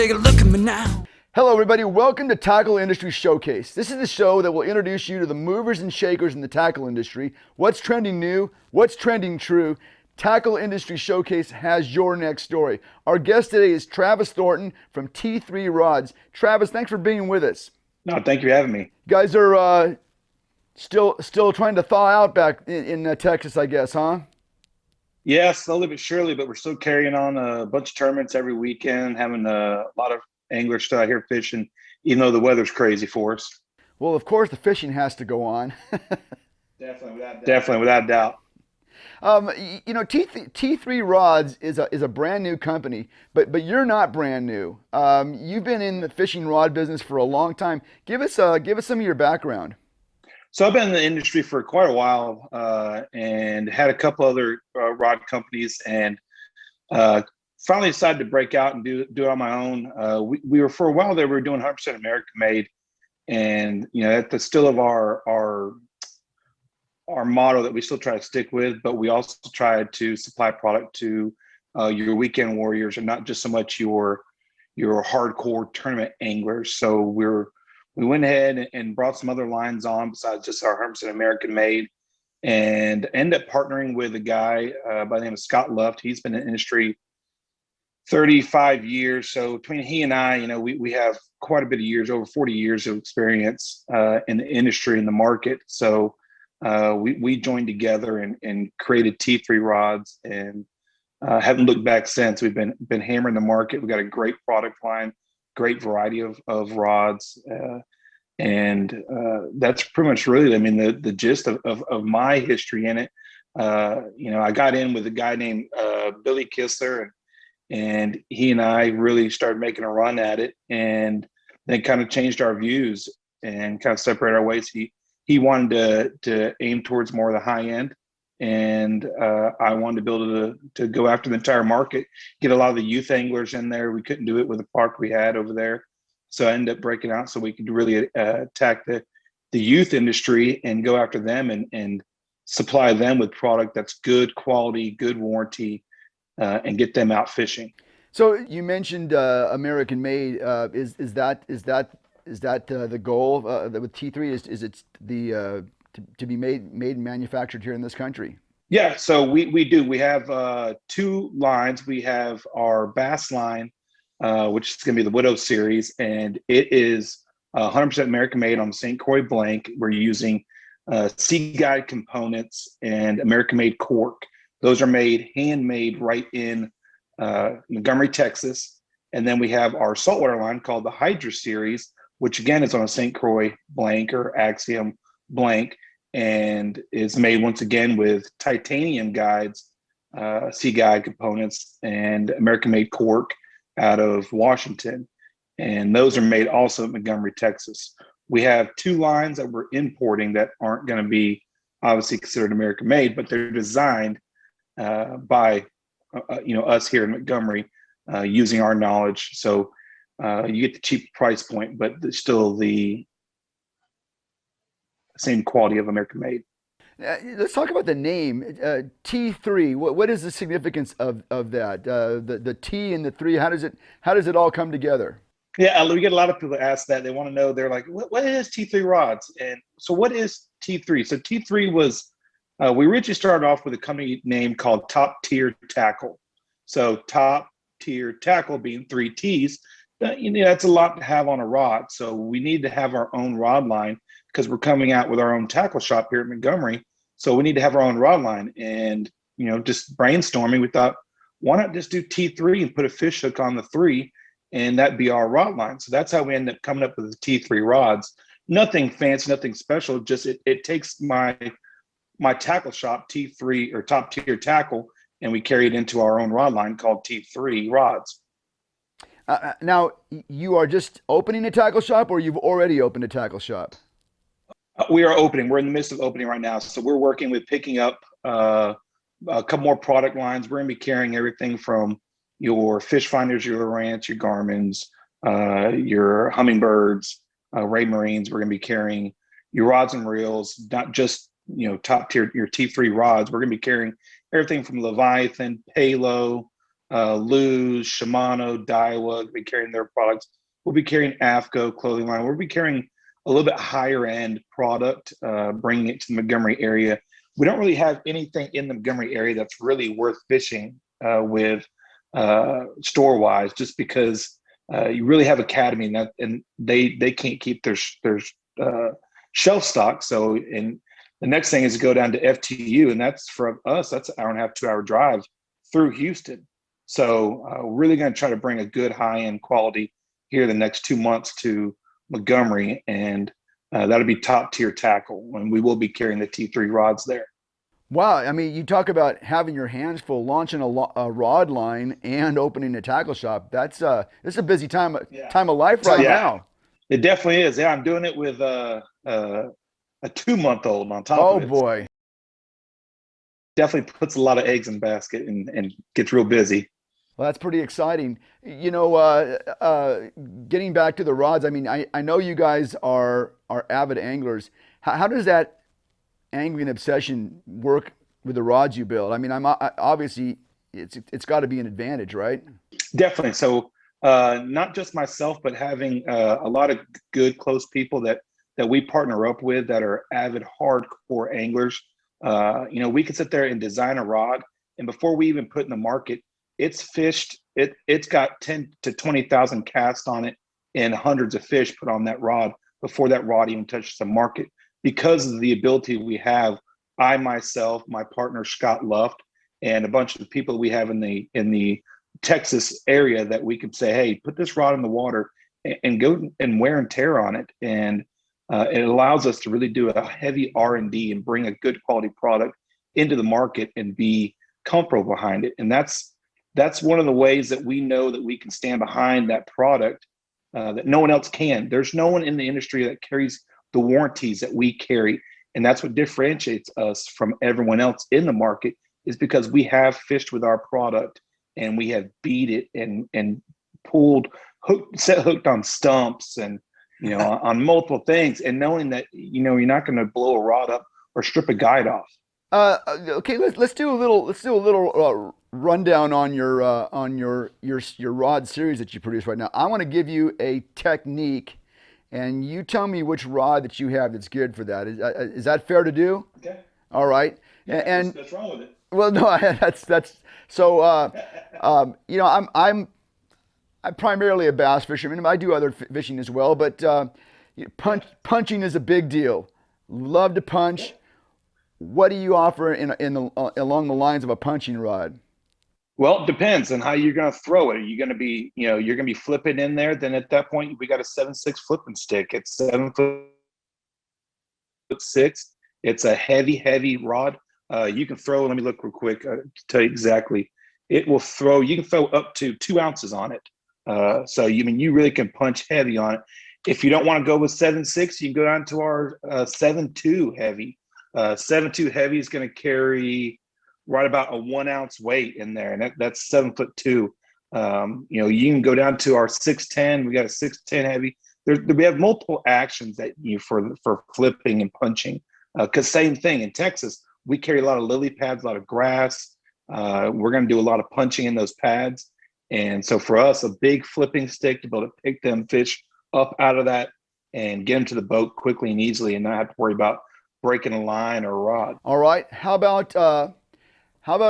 take a look at me now. Hello everybody, welcome to Tackle Industry Showcase. This is the show that will introduce you to the movers and shakers in the tackle industry. What's trending new, what's trending true. Tackle Industry Showcase has your next story. Our guest today is Travis Thornton from T3 Rods. Travis, thanks for being with us. No, thank you for having me. You guys are still trying to thaw out back in Texas, I guess, huh? Yeah, slowly but surely, but we're still carrying on a bunch of tournaments every weekend, having a lot of anglers still out here fishing, even though the weather's crazy for us. Well, of course, the fishing has to go on. Definitely, without doubt. T3 Rods is a brand new company, but you're not brand new. You've been in the fishing rod business for a long time. Give us some of your background. So I've been in the industry for quite a while, and had a couple other rod companies, and finally decided to break out and do it on my own. We were, for a while there, we were doing 100% American made, and that's still of our motto that we still try to stick with, but we also try to supply product to your weekend warriors, and not just so much your hardcore tournament anglers. So we went ahead and brought some other lines on besides just our 100% American made, and ended up partnering with a guy by the name of Scott Luft. He's been in the industry 35 years. So between he and I, we have quite a bit of years, over 40 years of experience in the industry, in the market. So we joined together and created T3 Rods, and haven't looked back since. We've been hammering the market. We've got a great product line, great variety of rods, and that's pretty much really, the gist of my history in it. I got in with a guy named Billy Kistler, and he and I really started making a run at it, and then kind of changed our views and kind of separated our ways. He wanted to aim towards more of the high end, and I wanted to build to go after the entire market, get a lot of the youth anglers in there. We couldn't do it with the park we had over there, so I ended up breaking out so we could really attack the youth industry and go after them and supply them with product that's good quality, good warranty, and get them out fishing. So you mentioned American made. Is that the goal with T3? Is it to be made and manufactured here in this country? Yeah, so we do. We have two lines. We have our bass line, which is going to be the Widow series, and it is 100% American made on the St. Croix blank. We're using Sea Guide components and American made cork. Those are handmade right in Montgomery, Texas. And then we have our saltwater line called the Hydra series, which again is on a St. Croix blank or Axiom blank, and is made once again with titanium guides, Sea Guide components, and American made cork out of Washington. And those are made also in Montgomery, Texas. We have two lines that we're importing that aren't going to be obviously considered American made, but they're designed by us here in Montgomery, using our knowledge. So you get the cheap price point, but still the same quality of American made. Let's talk about the name T3. What is the significance of that? The T and the 3. How does it all come together? Yeah, we get a lot of people ask that. They want to know. They're like, "What is T3 Rods?" And so, what is T3? So T3 was we originally started off with a company name called Top Tier Tackle. So Top Tier Tackle being 3 T's. That's a lot to have on a rod. So we need to have our own rod line because we're coming out with our own tackle shop here at Montgomery. So we need to have our own rod line. And, just brainstorming, we thought, why not just do T3 and put a fish hook on the 3, and that'd be our rod line. So that's how we ended up coming up with the T3 rods. Nothing fancy, nothing special. Just it takes my tackle shop, T3 or Top Tier Tackle, and we carry it into our own rod line called T3 Rods. Now, you are just opening a tackle shop, or you've already opened a tackle shop? We are opening. We're in the midst of opening right now. So we're working with picking up a couple more product lines. We're going to be carrying everything from your fish finders, your Lowrance, your Garmins, your Hummingbirds, Ray Marines. We're going to be carrying your rods and reels, not just top tier your T3 rods. We're going to be carrying everything from Leviathan, Palo, Luz, Shimano, Daiwa, will be carrying their products. We'll be carrying AFCO clothing line. We'll be carrying a little bit higher end product, bringing it to the Montgomery area. We don't really have anything in the Montgomery area that's really worth fishing with store wise, just because you really have Academy and they can't keep their shelf stock. So, and the next thing is to go down to FTU, and that's for us, that's an hour and a half, 2 hour drive through Houston. So we're really going to try to bring a good high end quality here the next 2 months to Montgomery, and that'll be top tier tackle, and we will be carrying the T3 rods there. Wow, I mean, you talk about having your hands full, launching a rod line and opening a tackle shop. That's it's a busy time of life right now. It definitely is. Yeah, I'm doing it with a 2-month-old on top of it. Oh boy, definitely puts a lot of eggs in the basket and gets real busy. Well, that's pretty exciting. You know, getting back to the rods, I mean, I know you guys are avid anglers. How does that angling obsession work with the rods you build? I mean, obviously it's got to be an advantage, right? Definitely. So not just myself, but having a lot of good close people that we partner up with that are avid hardcore anglers. You know, we can sit there and design a rod, and before we even put in the market, it's fished. It's got 10 to 20,000 casts on it and hundreds of fish put on that rod before that rod even touches the market. Because of the ability we have, I myself, my partner Scott Luft, and a bunch of people we have in the Texas area that we could say, hey, put this rod in the water and go and wear and tear on it, and it allows us to really do a heavy R&D and bring a good quality product into the market and be comfortable behind it. And that's one of the ways that we know that we can stand behind that product that no one else can. There's no one in the industry that carries the warranties that we carry. And that's what differentiates us from everyone else in the market, is because we have fished with our product and we have beat it and pulled, hooked on stumps and, you know, on multiple things, and knowing that, you know, you're not going to blow a rod up or strip a guide off. Okay, let's do a little rundown on your rod series that you produce right now. I want to give you a technique, and you tell me which rod that you have that's good for that. Is that fair to do? Okay. All right. Yeah, and what's wrong with it? Well, no, that's so. You know, I'm primarily a bass fisherman. I do other fishing as well, but punching is a big deal. Love to punch. What do you offer along the lines of a punching rod? Well, it depends on how you're going to throw it. Are you going to be, you know, you're going to be flipping in there? Then at that point, we got a 7.6 flipping stick. It's 7'6". It's a heavy rod. You can throw. Let me look real quick to tell you exactly. It will throw. You can throw up to 2 ounces on it. So you really can punch heavy on it. If you don't want to go with 7.6, you can go down to our 7.2 heavy. 7.2 heavy is going to carry right about a 1 ounce weight in there, and that's 7'2". You know, you can go down to our 6'10". We got a 6'10 heavy. We have multiple actions that for flipping and punching. Because same thing in Texas, we carry a lot of lily pads, a lot of grass. We're going to do a lot of punching in those pads, and so for us, a big flipping stick to be able to pick them fish up out of that and get them to the boat quickly and easily, and not have to worry about breaking a line or a rod. All right. How about a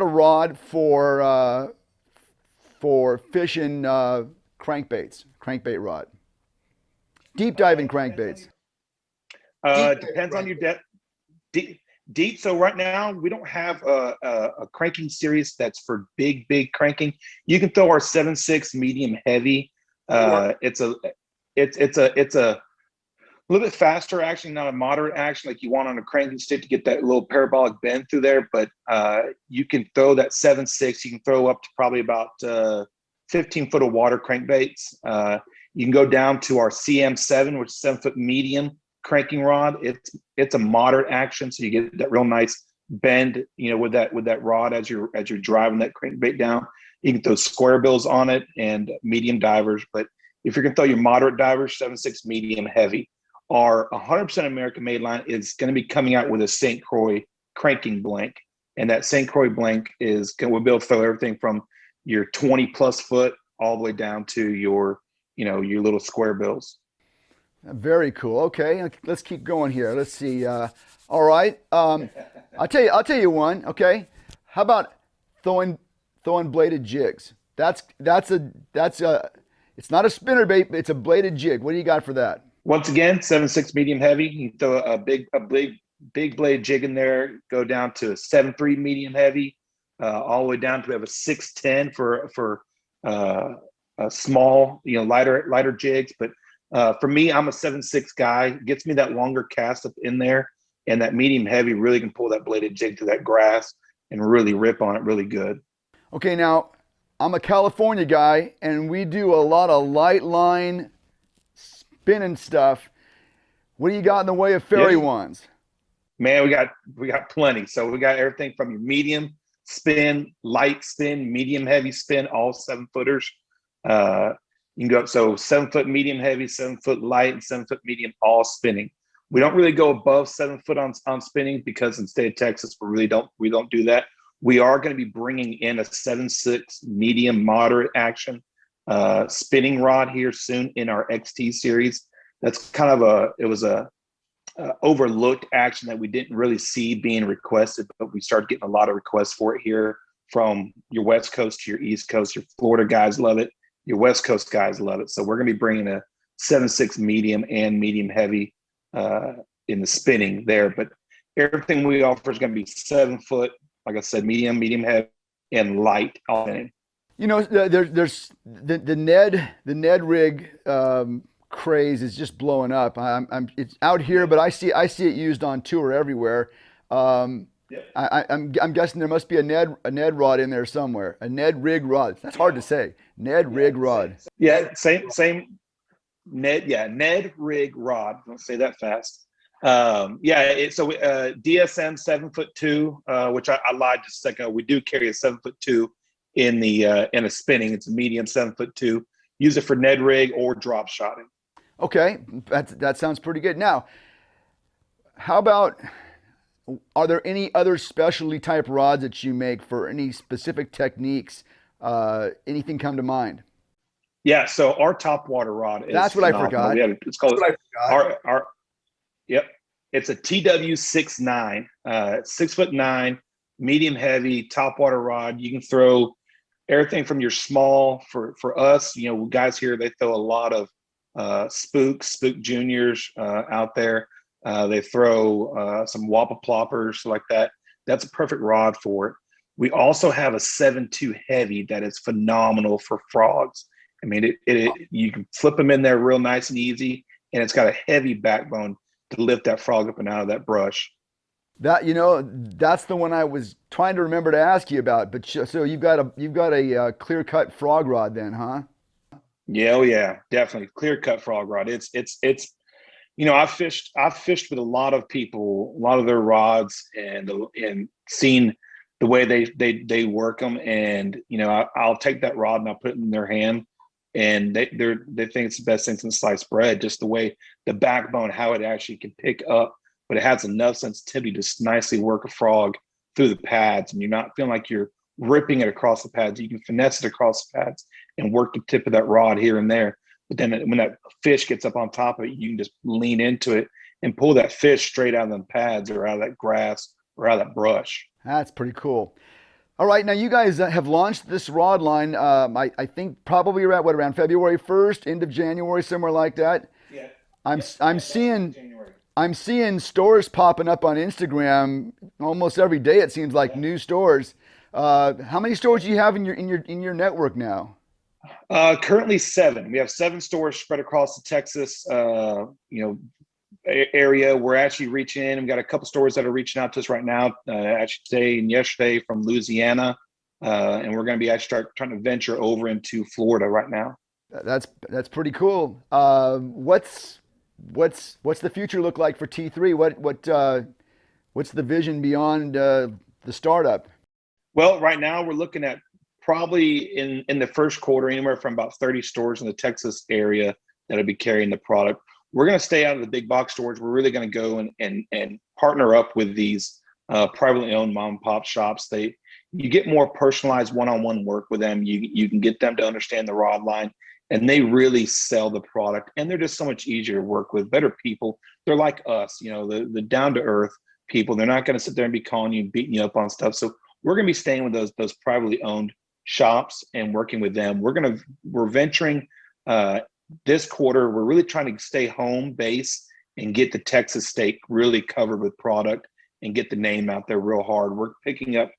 rod for fishing crankbaits? Crankbait rod. Deep diving crankbaits. Depends on your depth. Deep. So right now we don't have a cranking series that's for big cranking. You can throw our 7.6 medium heavy. It's a little bit faster action, not a moderate action like you want on a cranking stick to get that little parabolic bend through there. But you can throw that 7.6. You can throw up to probably about 15 foot of water crankbaits. You can go down to our CM7, which is 7 foot medium cranking rod. It's a moderate action, so you get that real nice bend, you know, with that rod as you're driving that crankbait down. You can throw square bills on it and medium divers. But if you're gonna throw your moderate divers, 7.6 medium heavy. Our 100% American made line is going to be coming out with a St. Croix cranking blank. And that St. Croix blank we'll be able to throw everything from your 20 plus foot all the way down to your, your little square bills. Very cool. Okay, let's keep going here. Let's see. All right. I'll tell you one. Okay. How about throwing bladed jigs? That's a it's not a spinner bait, but it's a bladed jig. What do you got for that? Once again, 7.6 medium heavy. You throw a big blade jig in there. Go down to a 7.3 medium heavy, all the way down to we have a 6.10 for a small, lighter jigs. But for me, I'm a 7.6 guy. Gets me that longer cast up in there, and that medium heavy really can pull that bladed jig to that grass and really rip on it really good. Okay, now I'm a California guy, and we do a lot of light line spinning stuff. What do you got in the way of fairy ones? Man, we got plenty. So we got everything from your medium spin, light spin, medium heavy spin, all 7-footers. You can go up, so 7-foot medium heavy, 7-foot light, and 7-foot medium, all spinning. We don't really go above 7 foot on spinning because in the state of Texas, we don't do that. We are going to be bringing in a 7.6 medium moderate action spinning rod here soon in our XT series. That's kind of a overlooked action that we didn't really see being requested, but we started getting a lot of requests for it here from your West Coast to your East Coast. Your Florida guys love it. Your West Coast guys love it. So we're going to be bringing a 7.6 medium and medium heavy in the spinning there. But everything we offer is going to be 7 foot, like I said, medium heavy, and light. There's the Ned Rig craze is just blowing up. It's out here, but I see it used on tour everywhere. I'm guessing there must be a Ned rod in there somewhere. A Ned Rig rod. That's hard to say. Ned Rig rod. Yeah, same. Ned Rig rod. Don't say that fast. DSM 7'2", which I lied just a second ago. We do carry a 7'2" in a spinning. It's a medium 7'2". Use it for Ned Rig or drop shotting. Okay, that sounds pretty good. Now, how about, are there any other specialty type rods that you make for any specific techniques? Anything come to mind? Yeah, so our top water rod is that's what phenomenal. I forgot. It's called it's a TW69, 6'9", medium heavy top water rod. You can throw everything from your small for us. Guys here, they throw a lot of spook juniors out there. They throw some wappa ploppers like that. That's a perfect rod for it. We also have a 7.2 heavy that is phenomenal for frogs. I mean, you can flip them in there real nice and easy, and it's got a heavy backbone to lift that frog up and out of that brush. That's the one I was trying to remember to ask you about. But so you've got a clear cut frog rod then, huh? Yeah, oh yeah, definitely clear cut frog rod. It's I've fished with a lot of people, a lot of their rods, and seen the way they work them, and I'll take that rod and I'll put it in their hand, and they think it's the best thing since sliced bread. Just the way the backbone, how it actually can pick up, but it has enough sensitivity to nicely work a frog through the pads, and you're not feeling like you're ripping it across the pads. You can finesse it across the pads and work the tip of that rod here and there. But then when that fish gets up on top of it, you can just lean into it and pull that fish straight out of the pads or out of that grass or out of that brush. That's pretty cool. All right, now you guys have launched this rod line. I think probably around February 1st, end of January, somewhere like that. Yeah. I'm seeing stores popping up on Instagram almost every day. It seems like new stores. How many stores do you have in your network now? Currently 7. We have 7 stores spread across the Texas, area. We're actually reaching in. We've got a couple stores that are reaching out to us right now, actually today and yesterday from Louisiana, and we're going to be actually trying to venture over into Florida right now. That's pretty cool. What's the future look like for T3? What's the vision beyond the startup? Well, right now we're looking at probably in the first quarter anywhere from about 30 stores in the Texas area that'll be carrying the product. We're going to stay out of the big box stores. We're really going to go and partner up with these privately owned mom and pop shops. They, you get more personalized one-on-one work with them. You can get them to understand the rod line, and they really sell the product. And they're just so much easier to work with. Better people. They're like us, the down to earth people. They're not going to sit there and be calling you and beating you up on stuff. So we're going to be staying with those privately owned shops and working with them. We're venturing this quarter. We're really trying to stay home base and get the Texas state really covered with product and get the name out there real hard. We're picking up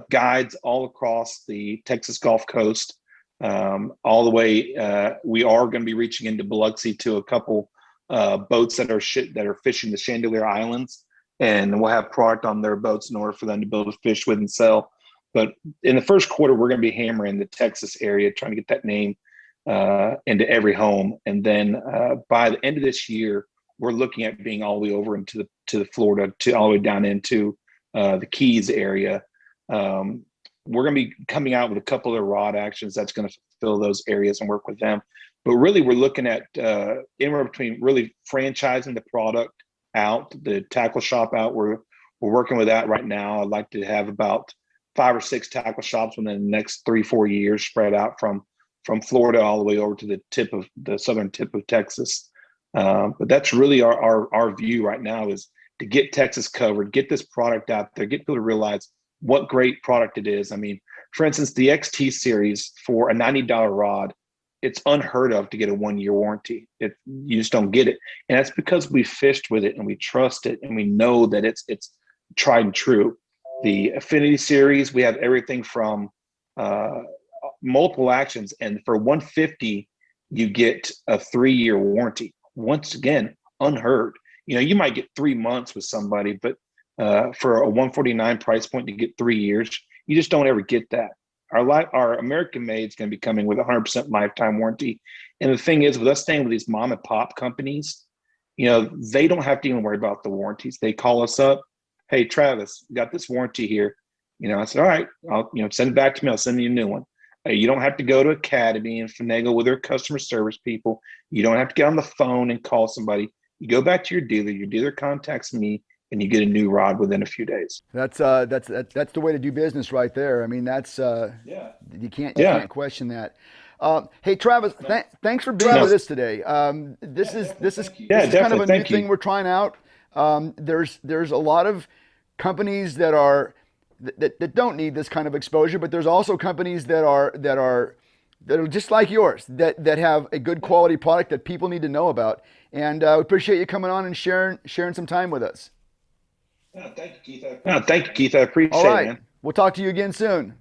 guides all across the Texas Gulf Coast, all the way. We are going to be reaching into Biloxi to a couple boats that are fishing the Chandelier Islands, and we'll have product on their boats in order for them to be able to fish with and sell. But in the first quarter, we're going to be hammering the Texas area, trying to get that name into every home. And then by the end of this year, we're looking at being all the way over into the Florida, to all the way down into the Keys area. We're going to be coming out with a couple of rod actions that's going to fill those areas and work with them. But really, we're looking at anywhere between really franchising the product out, the tackle shop out. We're working with that right now. I'd like to have about 5 or 6 tackle shops within the next 3-4 years, spread out from Florida all the way over to the southern tip of Texas. But that's really our view right now, is to get Texas covered, get this product out there, get people to realize what great product it is. I mean, for instance, the XT series, for a $90 rod, it's unheard of to get a 1-year warranty. You just don't get it. And that's because we fished with it and we trust it and we know that it's tried and true. The Affinity series, we have everything from multiple actions, and for 150, you get a 3-year warranty. Once again, unheard. You might get 3 months with somebody, but for a 149 price point to get 3 years, you just don't ever get that. Our American made is going to be coming with 100% lifetime warranty. And the thing is, with us staying with these mom and pop companies, they don't have to even worry about the warranties. They call us up, hey, Travis, got this warranty here. I said, all right, I'll send it back to me. I'll send you a new one. You don't have to go to Academy and finagle with their customer service people. You don't have to get on the phone and call somebody. You go back to your dealer contacts me, and you get a new rod within a few days. That's the way to do business right there. I mean, that's you can't question that. Hey, Travis, thanks for being with us today. This is kind of a new thing we're trying out. There's a lot of companies that don't need this kind of exposure, but there's also companies that are just like yours, that have a good quality product that people need to know about. And we appreciate you coming on and sharing some time with us. Thank you, Keith. I appreciate it, man. We'll talk to you again soon.